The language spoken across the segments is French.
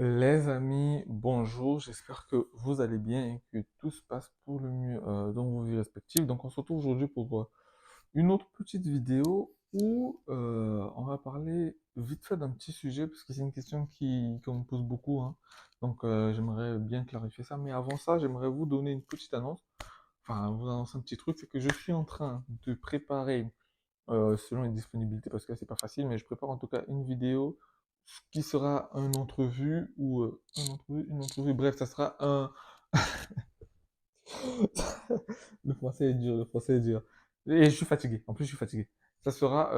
Les amis, bonjour, j'espère que vous allez bien et que tout se passe pour le mieux dans vos vies respectives. Donc on se retrouve aujourd'hui pour une autre petite vidéo où on va parler vite fait d'un petit sujet parce que c'est une question qu'on me pose beaucoup, hein. Donc j'aimerais bien clarifier ça. Mais avant ça, j'aimerais vous donner une petite annonce, enfin vous annoncer un petit truc, c'est que je suis en train de préparer selon les disponibilités, parce que là, c'est pas facile, mais je prépare en tout cas une vidéo qui sera une entrevue ou une entrevue, bref, ça sera un. Le français est dur, le français est dur. Et je suis fatigué, en plus, je suis fatigué. Ça sera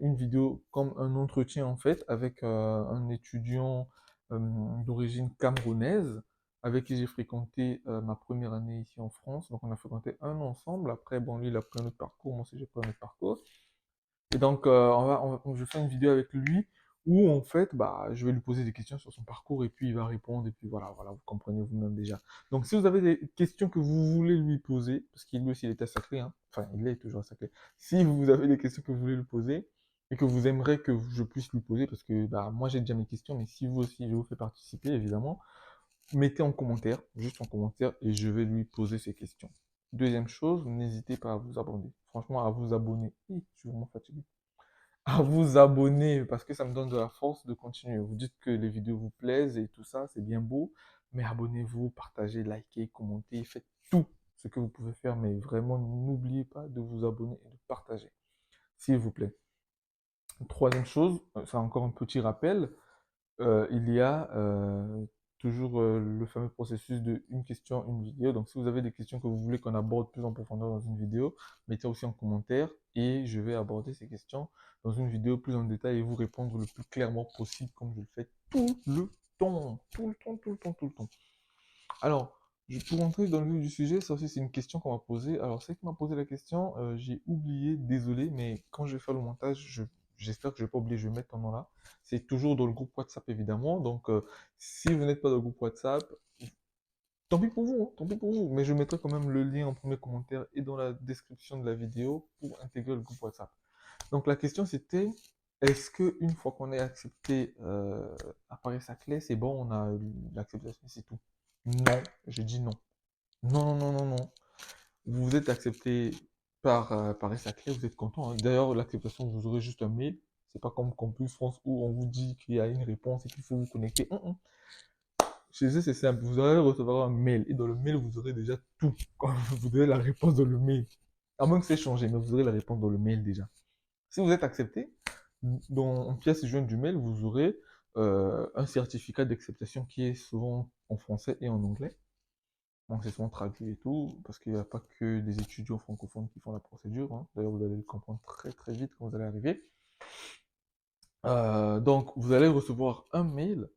une vidéo comme un entretien en fait avec un étudiant d'origine camerounaise avec qui j'ai fréquenté ma première année ici en France. Donc on a fréquenté un an ensemble. Après, bon, lui, il a pris un autre parcours, moi aussi j'ai pris un autre parcours. Et donc, je fais une vidéo avec lui où, en fait, bah, je vais lui poser des questions sur son parcours et puis il va répondre. Et puis voilà, voilà, vous comprenez vous-même déjà. Donc, si vous avez des questions que vous voulez lui poser, parce qu'il lui aussi, il était sacré, hein, enfin, il est toujours sacré. Si vous avez des questions que vous voulez lui poser et que vous aimeriez que je puisse lui poser, parce que bah, moi, j'ai déjà mes questions, mais si vous aussi, je vous fais participer, évidemment, mettez en commentaire, juste en commentaire, et je vais lui poser ces questions. Deuxième chose, n'hésitez pas à vous abonner. Franchement, à vous abonner. Hi, je suis vraiment fatigué. À vous abonner parce que ça me donne de la force de continuer. Vous dites que les vidéos vous plaisent et tout ça, c'est bien beau, mais abonnez-vous, partagez, likez, commentez, faites tout ce que vous pouvez faire, mais vraiment n'oubliez pas de vous abonner et de partager, s'il vous plaît. Troisième chose, c'est encore un petit rappel, il y a toujours le fameux processus de une question, une vidéo. Donc, si vous avez des questions que vous voulez qu'on aborde plus en profondeur dans une vidéo, mettez aussi en commentaire et je vais aborder ces questions dans une vidéo plus en détail et vous répondre le plus clairement possible comme je le fais tout le temps. Tout le temps, tout le temps, tout le temps. Alors, pour entrer dans le vif du sujet, ça aussi c'est une question qu'on m'a posée. Alors, celle qui m'a posé la question, j'ai oublié, désolé, mais quand je vais faire le montage, j'espère que je vais pas oublier, je vais mettre ton nom là. C'est toujours dans le groupe WhatsApp évidemment. Donc, si vous n'êtes pas dans le groupe WhatsApp, tant pis pour vous, hein, tant pis pour vous. Mais je mettrai quand même le lien en premier commentaire et dans la description de la vidéo pour intégrer le groupe WhatsApp. Donc, la question c'était, est-ce que une fois qu'on ait accepté apparaît sa clé, c'est bon, on a l'acceptation, c'est tout? Non, je dis non. Non, non, non, non, non. Vous êtes accepté par clé, vous êtes content, hein. D'ailleurs, l'acceptation, vous aurez juste un mail. C'est pas comme Campus France où on vous dit qu'il y a une réponse et qu'il faut vous connecter. Chez eux, c'est simple. Vous allez recevoir un mail et dans le mail, vous aurez déjà tout. Vous aurez la réponse dans le mail. À moins que c'est changé, mais vous aurez la réponse dans le mail déjà. Si vous êtes accepté, dans une pièce jointe du mail, vous aurez un certificat d'acceptation qui est souvent en français et en anglais. Donc c'est souvent traduit et tout, parce qu'il n'y a pas que des étudiants francophones qui font la procédure, hein. D'ailleurs, vous allez le comprendre très très vite quand vous allez arriver. Donc, vous allez recevoir un mail,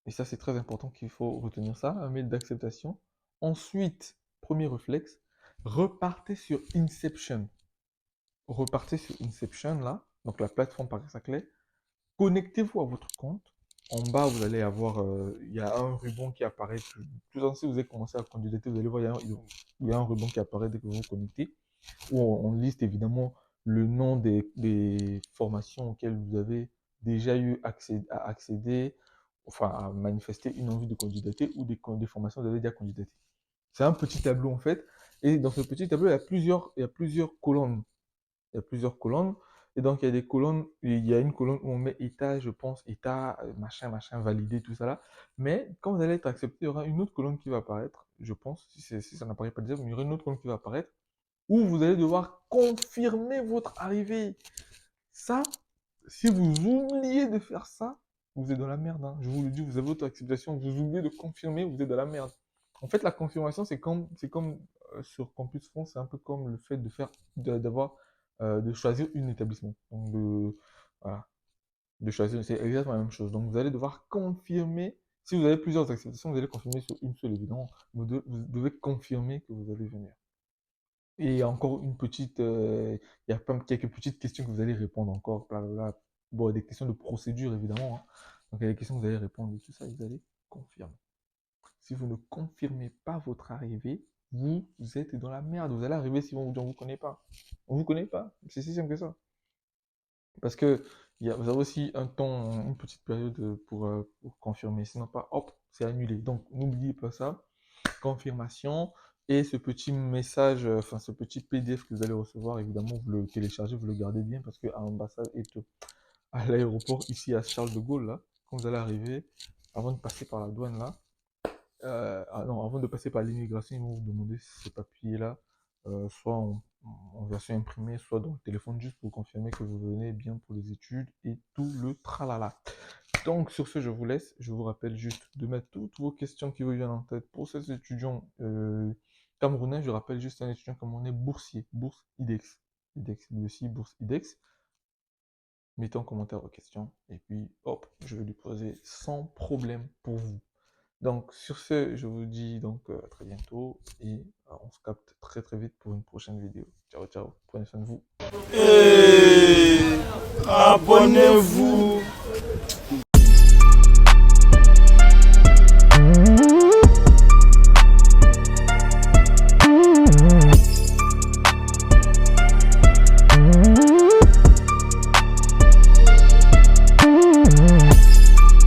et ça c'est très important qu'il faut retenir ça, un mail d'acceptation. Ensuite, premier réflexe, repartez sur Inception. Repartez sur Inception là, donc la plateforme par sa clé. Connectez-vous à votre compte. En bas, vous allez avoir, il y a un ruban qui apparaît. Plus si vous avez commencé à candidater, vous allez voir, il y a un ruban qui apparaît dès que vous vous connectez, où on liste évidemment le nom des formations auxquelles vous avez déjà eu accès à accéder, enfin à manifester une envie de candidater ou des formations que vous avez déjà candidaté. C'est un petit tableau en fait, et dans ce petit tableau, il y a plusieurs colonnes. Il y a plusieurs colonnes. Et donc, il y a des colonnes, il y a une colonne où on met état, je pense, état, machin, machin, validé, tout ça là. Mais quand vous allez être accepté, il y aura une autre colonne qui va apparaître, je pense, si ça n'apparaît pas déjà, il y aura une autre colonne qui va apparaître, où vous allez devoir confirmer votre arrivée. Ça, si vous oubliez de faire ça, vous êtes dans la merde, hein. Je vous le dis, vous avez votre acceptation, vous oubliez de confirmer, vous êtes dans la merde. En fait, la confirmation, c'est comme sur Campus France, c'est un peu comme le fait de faire, d'avoir, de choisir un établissement. Donc, voilà, de choisir, c'est exactement la même chose. Donc, vous allez devoir confirmer. Si vous avez plusieurs acceptations, vous allez confirmer sur une seule, évidemment. Vous devez confirmer que vous allez venir. Et encore une petite, il y a pas quelques petites questions que vous allez répondre encore, blablabla. Bon, des questions de procédure évidemment, hein. Donc il y a des questions que vous allez répondre et tout ça, vous allez confirmer. Si vous ne confirmez pas votre arrivée, vous êtes dans la merde. Vous allez arriver si on vous dit on vous connaît pas. On vous connaît pas. C'est si simple que ça. Parce que Vous avez aussi un temps, une petite période pour confirmer. Sinon, pas, hop, c'est annulé. Donc, n'oubliez pas ça. Confirmation. Et ce petit message, enfin, ce petit PDF que vous allez recevoir, évidemment, vous le téléchargez, vous le gardez bien parce qu'à l'ambassade et à l'aéroport, ici à Charles de Gaulle, là, quand vous allez arriver, avant de passer par la douane, là, non, avant de passer par l'immigration, ils vont vous demander ces papiers-là, soit en version imprimée, soit dans le téléphone, juste pour confirmer que vous venez bien pour les études et tout le tralala. Donc, sur ce, je vous laisse. Je vous rappelle juste de mettre toutes vos questions qui vous viennent en tête pour ces étudiants camerounais. Je rappelle juste un étudiant camerounais boursier, bourse IDEX. IDEX, lui aussi, bourse IDEX. Mettez en commentaire vos questions et puis, hop, je vais lui poser sans problème pour vous. Donc, sur ce, je vous dis donc à très bientôt et on se capte très très vite pour une prochaine vidéo. Ciao, ciao. Prenez soin de vous. Et abonnez-vous.